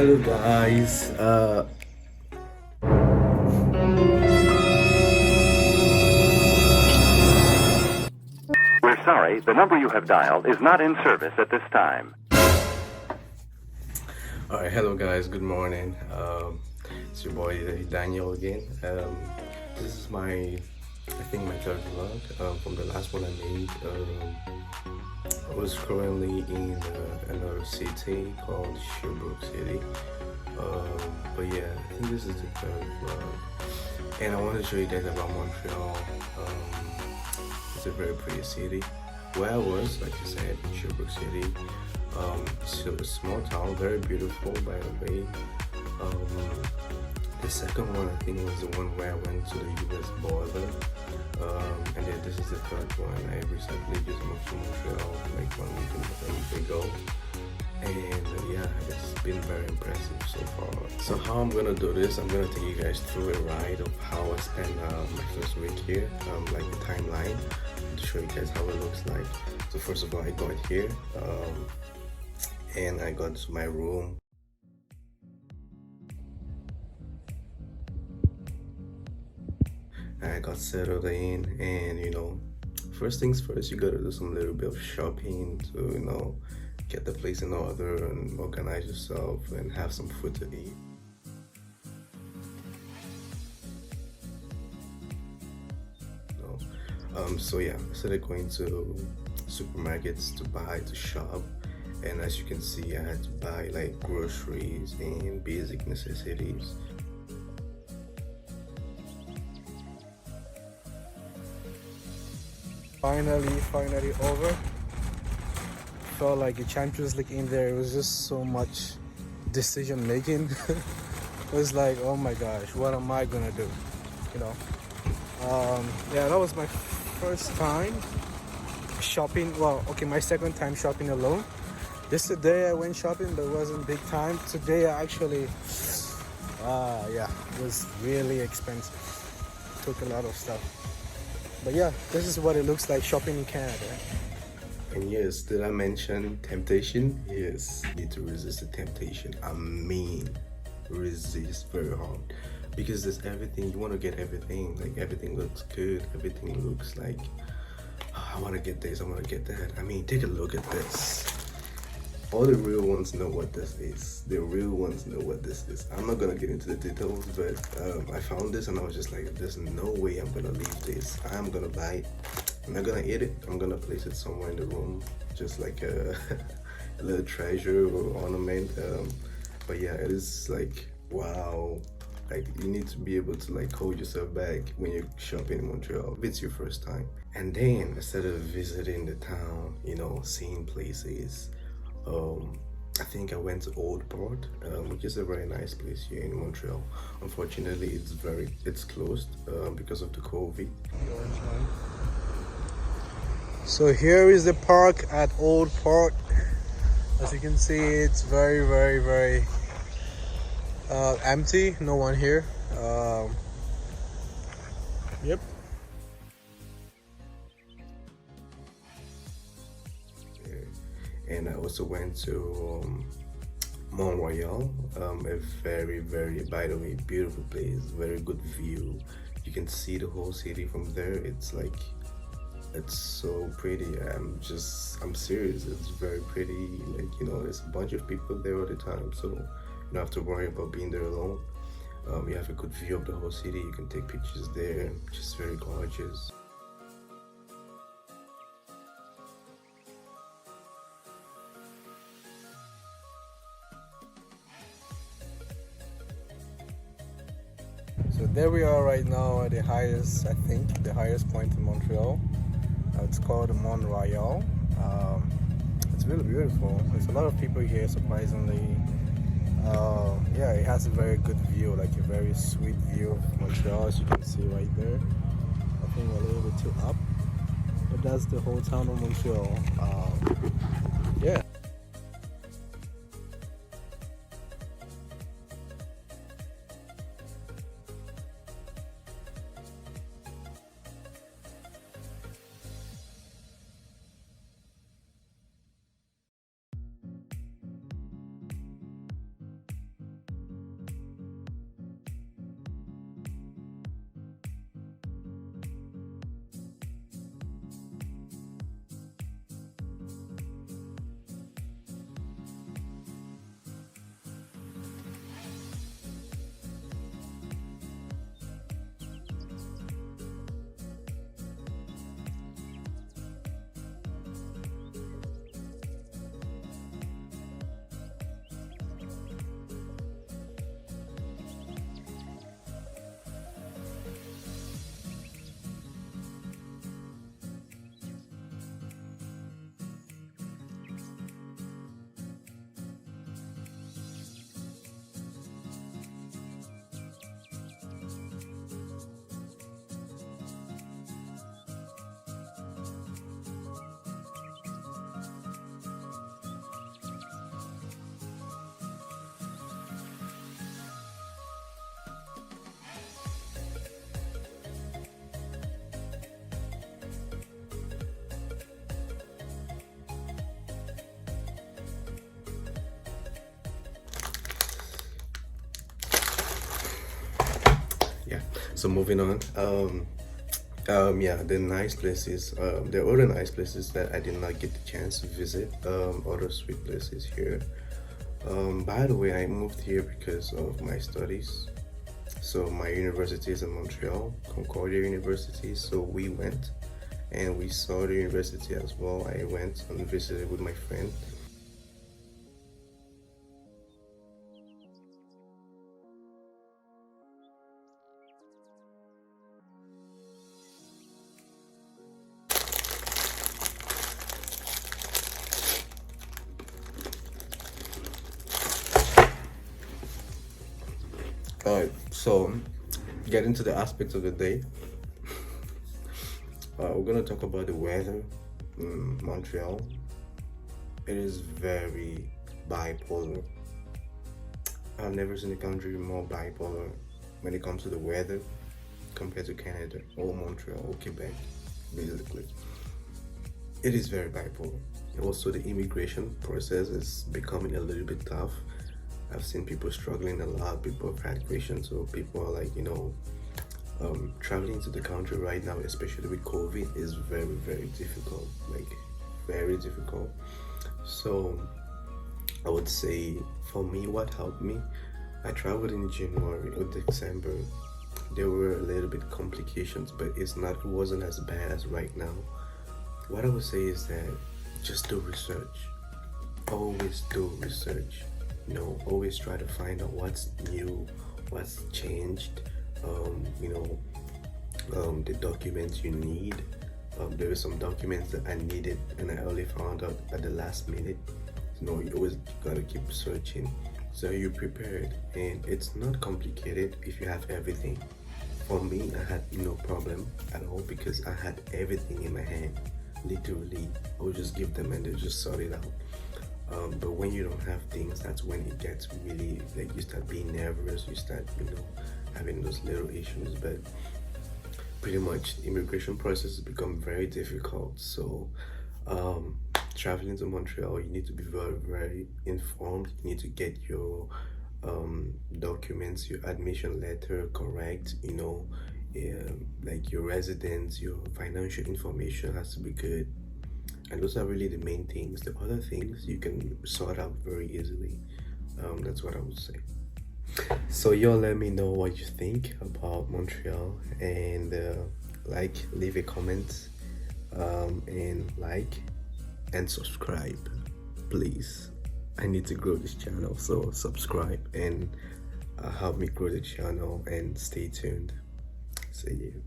Hello guys. We're sorry, the number you have dialed is not in service at this time. All right, hello guys. Good morning. It's your boy Daniel again. This is I think my third vlog. From the last one I made. I was currently in another city called Sherbrooke City. But yeah, I think this is the third vlog, and I want to show you guys about Montreal. It's a very pretty city. Where I was, like I said, in Sherbrooke City. It's a small town, very beautiful by the way. The second one I think was the one where I went to the US border. And then this is the third one. I recently just moved to Montreal like 1 week ago. And yeah, it's been very impressive so far. So how I'm gonna do this, I'm gonna take you guys through a ride of how I spent my first week here, like the timeline, to show you guys how it looks like. So first of all, I got here, and I got to my room. I got settled in, and first things first, you gotta do some little bit of shopping to get the place in order and organize yourself and have some food to eat. So yeah, I started going to supermarkets to shop, and as you can see, I had to buy like groceries and basic necessities. Finally over. Felt like the Champions League in there. It was just so much decision making. It was like, oh my gosh, what am I gonna do? Yeah, that was my first time shopping. Well, okay, my second time shopping alone. Yesterday I went shopping, but it wasn't big time. Today I actually, yeah, it was really expensive. Took a lot of stuff. But yeah, this is what it looks like shopping in Canada. And yes, did I mention temptation? Yes, you need to resist the temptation. I mean, resist very hard. Because there's everything, you want to get everything. Like everything looks good, everything looks like, oh, I want to get this, I want to get that. I mean, take a look at this. All the real ones know what this is. The real ones know what this is. I'm not gonna get into the details, but I found this and I was just like, there's no way I'm gonna leave this. I'm gonna buy it. I'm not gonna eat it. I'm gonna place it somewhere in the room, just like a, a little treasure or ornament. But yeah, it is like, wow. Like, you need to be able to like hold yourself back when you're shopping in Montreal if it's your first time. And then instead of visiting the town, seeing places, I think I went to Old Port, which is a very nice place here in Montreal. Unfortunately, it's closed because of the COVID. So here is the park at Old Port. As you can see, it's very, very, very empty. No one here. Yep. And I also went to Montréal, a very, very, by the way, beautiful place, very good view. You can see the whole city from there. It's so pretty. I'm serious. It's very pretty. Like, there's a bunch of people there all the time, so you don't have to worry about being there alone. You have a good view of the whole city. You can take pictures there. Just very gorgeous. So there we are right now at the highest point in Montreal. It's called Mont Royal. It's really beautiful. There's a lot of people here, surprisingly. Yeah, it has a very good view, like a very sweet view of Montreal, as you can see right there. I think we're a little bit too up, but that's the whole town of Montreal. Yeah. yeah. So moving on. Yeah, the nice places. There are other nice places that I did not get the chance to visit. Other sweet places here. By the way, I moved here because of my studies. So my university is in Montreal, Concordia University. So we went and we saw the university as well. I went and visited with my friend. Alright, so getting to the aspects of the day, we're gonna talk about the weather in Montreal. It is very bipolar. I've never seen a country more bipolar when it comes to the weather compared to Canada or Montreal or Quebec, basically. It is very bipolar. Also, the immigration process is becoming a little bit tough. I've seen people struggling a lot. People have had questions, so people are like, traveling to the country right now, especially with COVID, is very, very difficult. Like, very difficult. So, I would say for me, what helped me, I traveled in January or December. There were a little bit complications, but it wasn't as bad as right now. What I would say is that just do research. Always do research. Always try to find out what's new, what's changed, the documents you need. There were some documents that I needed and I only found out at the last minute. You always gotta keep searching so you're prepared, and it's not complicated if you have everything. For me, I had no problem at all because I had everything in my hand. Literally, I would just give them and they just sort it out. But when you don't have things, that's when it gets really, like, you start being nervous, you start having those little issues. But pretty much the immigration process has become very difficult. So traveling to Montreal, you need to be very, very informed. You need to get your documents, your admission letter correct, like your residence, your financial information has to be good. And those are really the main things. The other things you can sort out very easily. That's what I would say. So y'all let me know what you think about Montreal, and leave a comment, and and subscribe, please. I need to grow this channel, so subscribe and help me grow the channel, and stay tuned. See you.